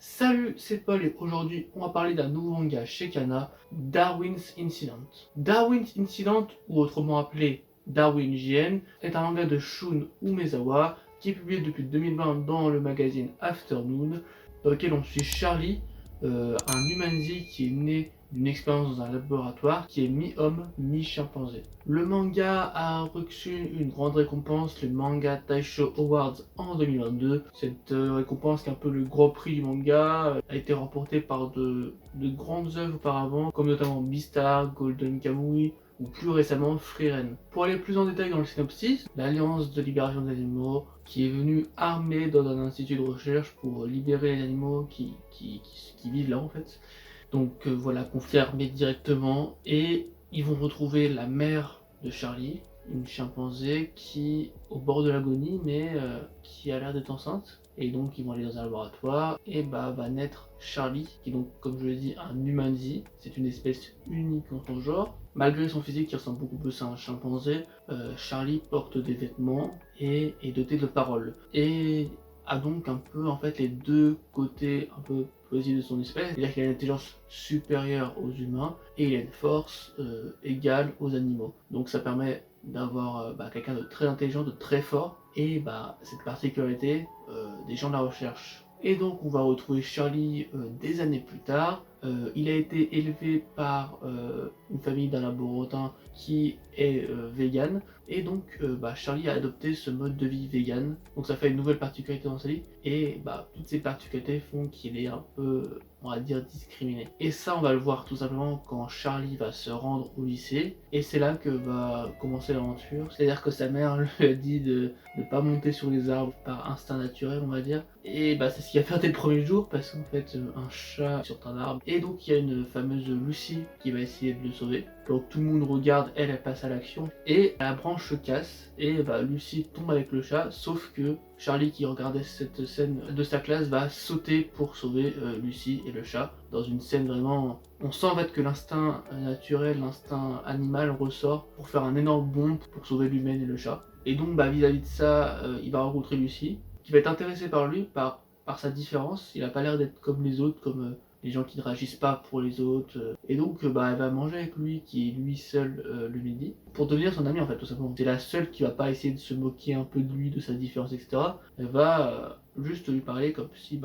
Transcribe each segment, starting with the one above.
Salut, c'est Paul et aujourd'hui on va parler d'un nouveau manga chez Kana, Darwin's Incident. Darwin's Incident, ou autrement appelé Darwin JN, est un manga de Shun Umezawa qui est publié depuis 2020 dans le magazine Afternoon, dans lequel on suit Charlie, un humanzi qui est né d'une expérience dans un laboratoire qui est mi-homme, mi-chimpanzé. Le manga a reçu une grande récompense, le Manga Taisho Awards en 2022. Cette récompense, qui est un peu le gros prix du manga, a été remportée par de grandes œuvres auparavant, comme notamment Beastar, Golden Kamuy, ou plus récemment Frieren. Pour aller plus en détail dans le synopsis, l'Alliance de libération des animaux, qui est venue armée dans un institut de recherche pour libérer les animaux qui vivent là en fait. Donc voilà, confiés armés directement, et ils vont retrouver la mère de Charlie, une chimpanzé qui au bord de l'agonie, mais qui a l'air d'être enceinte. Et donc ils vont aller dans un laboratoire et va naître Charlie, qui est donc, comme je l'ai dit, un humanzi. C'est une espèce unique en son genre. Malgré son physique qui ressemble beaucoup plus à un chimpanzé, Charlie porte des vêtements et est doté de paroles. Et a donc un peu en fait les deux côtés un peu positifs de son espèce, c'est-à-dire qu'il a une intelligence supérieure aux humains et il a une force égale aux animaux. Donc ça permet d'avoir quelqu'un de très intelligent, de très fort, et cette particularité des gens de la recherche. Et donc on va retrouver Charlie des années plus tard. Il a été élevé par une famille d'un laborantin qui est vegan, et donc Charlie a adopté ce mode de vie vegan. Donc ça fait une nouvelle particularité dans sa vie, et toutes ces particularités font qu'il est un peu, on va dire, discriminé. Et ça, on va le voir tout simplement quand Charlie va se rendre au lycée, et c'est là que va commencer l'aventure. C'est-à-dire que sa mère lui a dit de ne pas monter sur les arbres par instinct naturel, on va dire. Et c'est ce qu'il a fait dès le premier jour, parce qu'en fait, un chat sur un arbre. Et donc il y a une fameuse Lucy qui va essayer de le sauver. Donc tout le monde regarde, elle passe à l'action, et la branche se casse, et Lucy tombe avec le chat, sauf que Charlie, qui regardait cette scène de sa classe, va sauter pour sauver Lucy et le chat, dans une scène vraiment... On sent en fait que l'instinct naturel, l'instinct animal ressort pour faire un énorme bond pour sauver l'humain et le chat. Et donc vis-à-vis de ça, il va rencontrer Lucy, qui va être intéressée par lui, par sa différence. Il a pas l'air d'être comme les autres, comme les gens qui ne réagissent pas pour les autres. Et donc elle va manger avec lui, qui est lui seul le midi, pour devenir son ami en fait, tout simplement. C'est la seule qui va pas essayer de se moquer un peu de lui, de sa différence, etc. Elle va juste lui parler comme si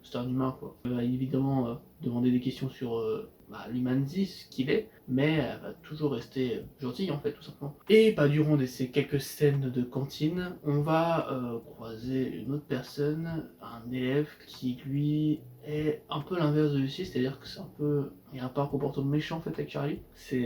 c'était un humain, quoi. Elle va évidemment demander des questions sur l'humanzi, ce qu'il est, mais elle va toujours rester gentille en fait, tout simplement. Et durant ces quelques scènes de cantine, on va croiser une autre personne, un élève qui lui est un peu l'inverse de Lucie, c'est-à-dire que il a pas un comportement méchant en fait avec Charlie.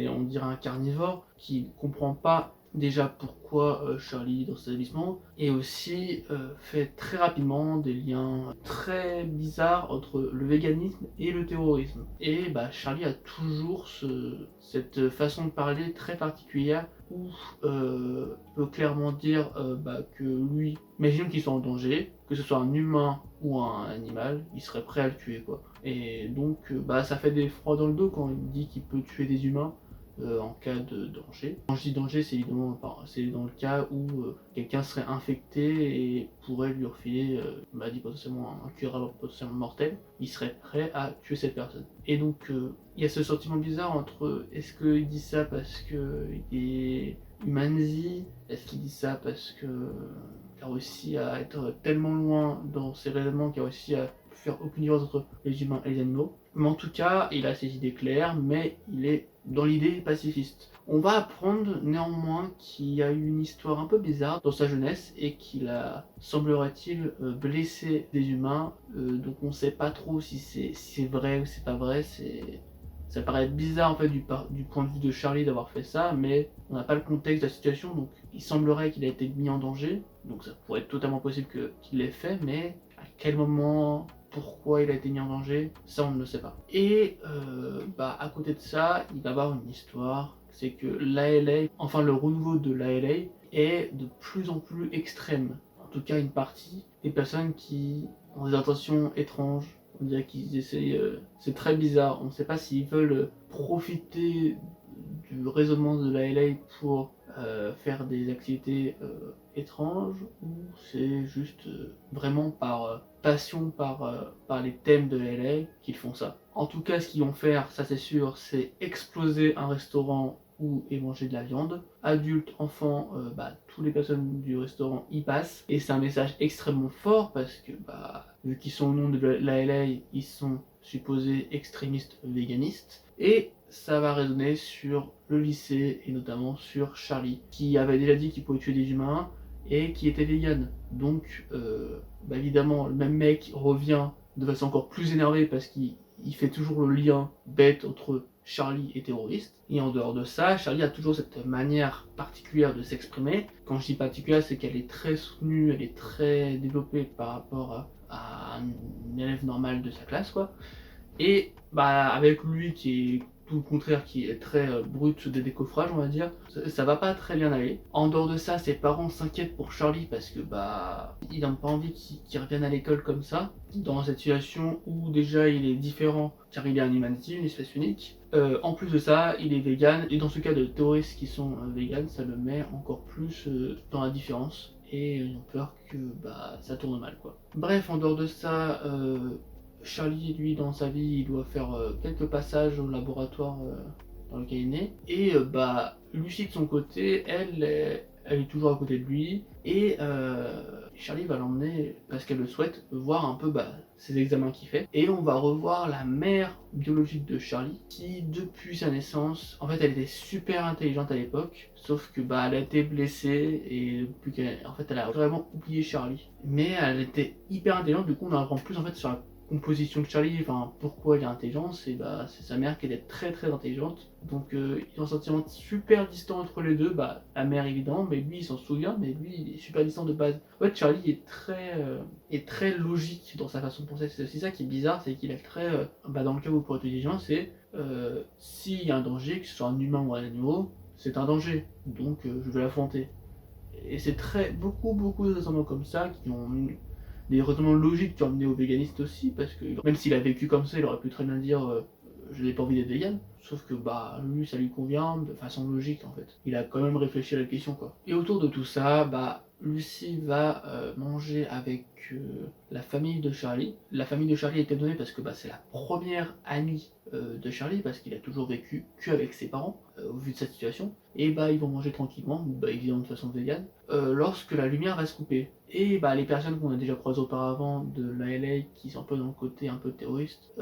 On dirait un carnivore qui comprend pas déjà pourquoi Charlie est dans cet établissement, et aussi fait très rapidement des liens très bizarres entre le véganisme et le terrorisme. Et Charlie a toujours cette façon de parler très particulière, où il peut clairement dire que lui, imagine qu'il soit en danger, que ce soit un humain ou un animal, il serait prêt à le tuer, quoi. Et donc ça fait des froids dans le dos quand il dit qu'il peut tuer des humains en cas de danger. Quand je dis danger, c'est évidemment c'est dans le cas où quelqu'un serait infecté et pourrait lui refiler une maladie potentiellement incurable, potentiellement mortelle. Il serait prêt à tuer cette personne. Et donc il y a ce sentiment bizarre entre est-ce qu'il dit ça parce qu'il est humanzi, est-ce qu'il dit ça parce que il a réussi à être tellement loin dans ses raisonnements, qu'il a réussi à faire aucune différence entre les humains et les animaux. Mais en tout cas, il a ses idées claires, mais il est dans l'idée pacifiste. On va apprendre néanmoins qu'il y a eu une histoire un peu bizarre dans sa jeunesse, et qu'il a, semblerait-il, blessé des humains. Donc on sait pas trop si c'est vrai ou c'est pas vrai. Ça paraît bizarre en fait du point de vue de Charlie d'avoir fait ça, mais on n'a pas le contexte de la situation, donc il semblerait qu'il a été mis en danger, donc ça pourrait être totalement possible qu'il l'ait fait, mais à quel moment, pourquoi il a été mis en danger, ça on ne le sait pas. Et à côté de ça, il va y avoir une histoire, c'est que l'ALA, enfin le renouveau de l'ALA, est de plus en plus extrême. En tout cas une partie des personnes qui ont des intentions étranges. On dirait qu'ils essayent, c'est très bizarre, on ne sait pas s'ils veulent profiter du raisonnement de la LA pour faire des activités étranges, ou c'est juste vraiment par passion, par les thèmes de LA qu'ils font ça. En tout cas, ce qu'ils vont faire, ça c'est sûr, c'est exploser un restaurant où et manger de la viande. Adultes, enfants, tous les personnes du restaurant y passent. Et c'est un message extrêmement fort parce que vu qu'ils sont au nom de la LA, ils sont supposés extrémistes véganistes. Et ça va résonner sur le lycée et notamment sur Charlie, qui avait déjà dit qu'il pouvait tuer des humains et qui était vegan. Donc évidemment, le même mec revient de façon encore plus énervée parce qu'il fait toujours le lien bête entre Charlie est terroriste. Et en dehors de ça, Charlie a toujours cette manière particulière de s'exprimer. Quand je dis particulière, c'est qu'elle est très soutenue, elle est très développée par rapport à un élève normal de sa classe, quoi. Et avec lui qui est tout le contraire, qui est très brut des décoffrages, on va dire, ça va pas très bien aller. En dehors de ça, ses parents s'inquiètent pour Charlie parce que il n'a pas envie qu'il revienne à l'école comme ça, dans cette situation où déjà il est différent car il est un humanity, une espèce unique. En plus de ça, il est vegan, et dans ce cas de terroristes qui sont vegan, ça le met encore plus dans la différence. Et ils ont peur que ça tourne mal, quoi. Bref, en dehors de ça, Charlie, lui, dans sa vie, il doit faire quelques passages au laboratoire dans lequel il est né. Et Lucie, de son côté, elle est toujours à côté de lui. Et Charlie va l'emmener, parce qu'elle le souhaite, voir un peu ses examens qu'il fait. Et on va revoir la mère biologique de Charlie, qui, depuis sa naissance, en fait, elle était super intelligente à l'époque. Sauf que elle a été blessée, et en fait, elle a vraiment oublié Charlie. Mais elle était hyper intelligente, du coup, on en apprend plus en fait sur la composition de Charlie, enfin pourquoi il est intelligent, c'est sa mère qui est très très intelligente. Donc ils ont un sentiment super distant entre les deux, la mère évidemment, mais lui il s'en souvient, mais lui il est super distant de base. En fait Charlie est très logique dans sa façon de penser, c'est aussi ça qui est bizarre, c'est qu'il est très, dans le cas où vous pourrez être intelligent, c'est s'il y a un danger, que ce soit un humain ou un animal, c'est un danger, donc je vais l'affronter. Et c'est beaucoup de raisonnements comme ça qui ont des raisonnements logiques qui ont amené au véganiste aussi, parce que même s'il a vécu comme ça, il aurait pu très bien dire je n'ai pas envie d'être vegan. Sauf que lui ça lui convient de façon logique en fait. Il a quand même réfléchi à la question, quoi. Et autour de tout ça, Lucie va manger avec la famille de Charlie. La famille de Charlie a été donnée parce que c'est la première amie de Charlie, parce qu'il a toujours vécu qu'avec ses parents, au vu de cette situation. Et ils vont manger tranquillement, évidemment de façon végane, lorsque la lumière va se couper. Et les personnes qu'on a déjà croisées auparavant de la LA, qui sont un peu dans le côté un peu terroriste,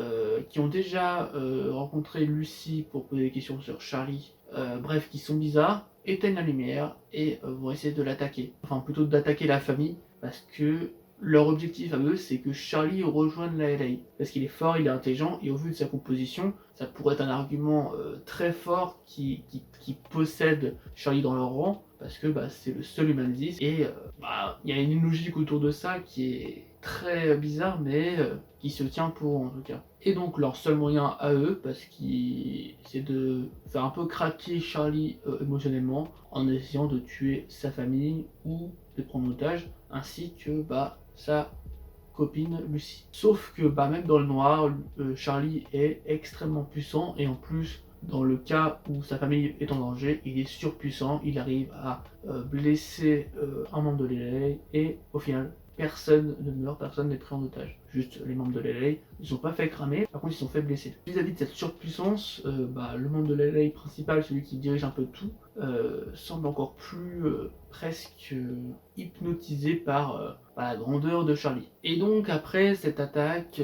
qui ont déjà rencontré Lucie pour poser des questions sur Charlie, bref, qui sont bizarres, éteignent la lumière et vont essayer de l'attaquer. Enfin, plutôt d'attaquer la famille, parce que leur objectif à eux, c'est que Charlie rejoigne la LA. Parce qu'il est fort, il est intelligent, et au vu de sa composition, ça pourrait être un argument très fort qui possède Charlie dans leur rang, parce que c'est le seul humaniste. Et il y a une logique autour de ça qui est très bizarre, mais qui se tient pour eux en tout cas. Et donc leur seul moyen à eux, c'est de faire un peu craquer Charlie émotionnellement, en essayant de tuer sa famille ou de prendre en otage, ainsi que sa copine Lucie. Sauf que même dans le noir, Charlie est extrêmement puissant, et en plus dans le cas où sa famille est en danger, il est surpuissant, il arrive à blesser un membre de l'LA, et au final personne ne meurt, personne n'est pris en otage. Juste les membres de l'LA, ils sont pas fait cramer, par contre ils sont fait blesser. Vis-à-vis de cette surpuissance, le membre de l'LA principal, celui qui dirige un peu tout, semble encore plus presque hypnotisé par la grandeur de Charlie. Et donc après cette attaque,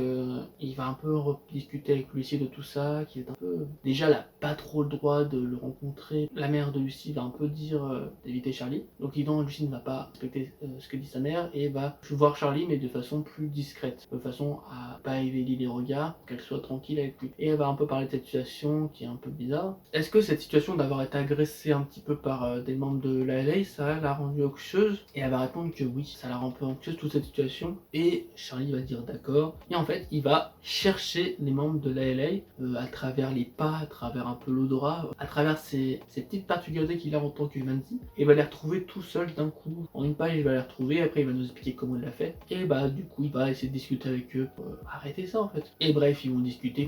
il va un peu discuter avec Lucie de tout ça, qui est un peu... Déjà elle a pas trop le droit de le rencontrer. La mère de Lucie va un peu dire d'éviter Charlie. Donc évidemment Lucie ne va pas respecter ce que dit sa mère, et va voir Charlie mais de façon plus discrète, de façon à pas éveiller les regards, qu'elle soit tranquille avec lui. Et elle va un peu parler de cette situation qui est un peu bizarre. Est-ce que cette situation d'avoir été agressée un petit peu par des membres de la LA, ça l'a rendue anxieuse? Et elle va répondre que oui, ça la rend un peu anxieuse toute cette situation. Et Charlie va dire d'accord. Et en fait, il va chercher les membres de la LA à travers les pas, à travers un peu l'odorat, à travers ces petites particularités qu'il a en tant qu'humanity. Et il va les retrouver tout seul d'un coup. En une page, il va les retrouver. Après, il va nous expliquer comment il l'a fait. Et du coup, il va essayer de discuter discuter avec eux pour arrêter ça en fait. Et bref, ils vont discuter,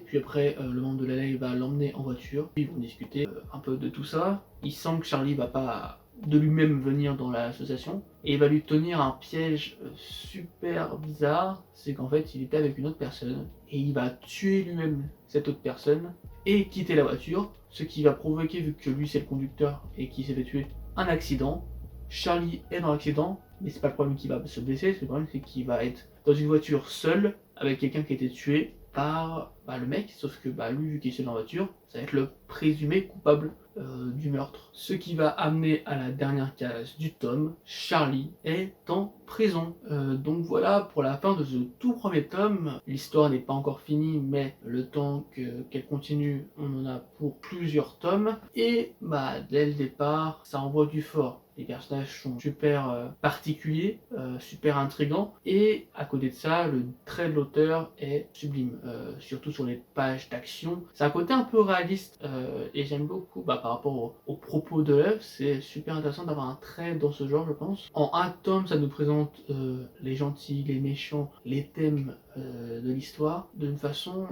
puis après le membre de la LA va l'emmener en voiture, puis ils vont discuter un peu de tout ça. Il sent que Charlie va pas de lui-même venir dans l'association et il va lui tenir un piège super bizarre, c'est qu'en fait il était avec une autre personne et il va tuer lui-même cette autre personne et quitter la voiture, ce qui va provoquer, vu que lui c'est le conducteur et qui s'est fait tuer, un accident. Charlie est dans l'accident, mais c'est pas le problème qu'il va se blesser, le problème c'est qu'il va être dans une voiture seul avec quelqu'un qui a été tué par le mec, sauf que lui, vu qu'il est seul dans la voiture, ça va être le présumé coupable du meurtre. Ce qui va amener à la dernière case du tome, Charlie est en prison. Donc voilà pour la fin de ce tout premier tome. L'histoire n'est pas encore finie, mais le temps qu'elle continue, on en a pour plusieurs tomes. Et dès le départ, ça envoie du fort. Les personnages sont super particuliers, super intrigants, et à côté de ça, le trait de l'auteur est sublime, surtout sur les pages d'action. C'est un côté un peu réaliste, et j'aime beaucoup par rapport aux propos de l'œuvre. C'est super intéressant d'avoir un trait dans ce genre, je pense. En un tome, ça nous présente les gentils, les méchants, les thèmes de l'histoire d'une façon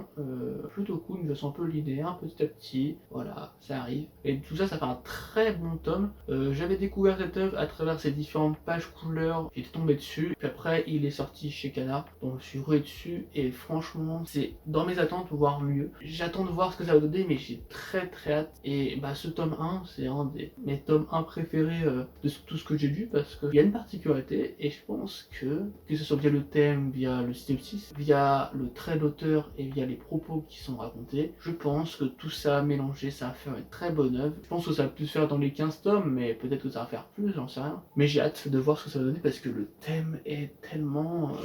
plutôt cool, une façon un peu linéaire, petit à petit. Voilà, ça arrive. Et tout ça, ça fait un très bon tome. J'avais découvert cette œuvre à travers ces différentes pages couleurs, j'étais tombé dessus, puis après il est sorti chez Kana, donc je suis rué dessus, et franchement c'est dans mes attentes, voire mieux. J'attends de voir ce que ça va donner, mais j'ai très hâte. Et ce tome 1, c'est un des mes tomes 1 préférés de tout ce que j'ai lu, parce qu'il y a une particularité, et je pense que ce soit via le thème, via le synopsis, via le trait d'auteur et via les propos qui sont racontés, je pense que tout ça mélangé, ça va faire une très bonne œuvre. Je pense que ça va plus se faire dans les 15 tomes, mais peut-être que ça va faire plus, j'en sais rien. Mais j'ai hâte de voir ce que ça va donner, parce que le thème est tellement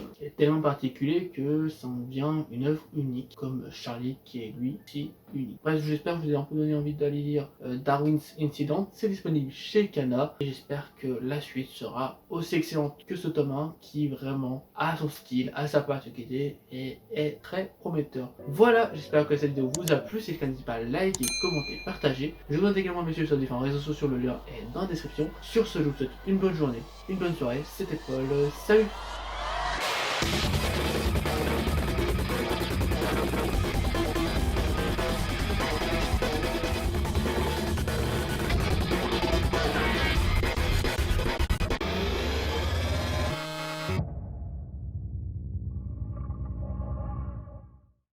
particulier que ça en devient une œuvre unique, comme Charlie qui est lui aussi unique. Bref, j'espère que je vous ai un peu donné envie d'aller lire Darwin's Incident. C'est disponible chez Kana, et j'espère que la suite sera aussi excellente que ce tome 1, qui vraiment a son style, a sa particularité et est très prometteur. Voilà, j'espère que cette vidéo vous a plu. Si c'est le cas, n'hésitez pas à liker, commenter, partager. Je vous donne également mes sur différents réseaux sociaux, le lien est dans la description. Sur ce, je vous souhaite une bonne journée, une bonne soirée. C'était Paul, salut.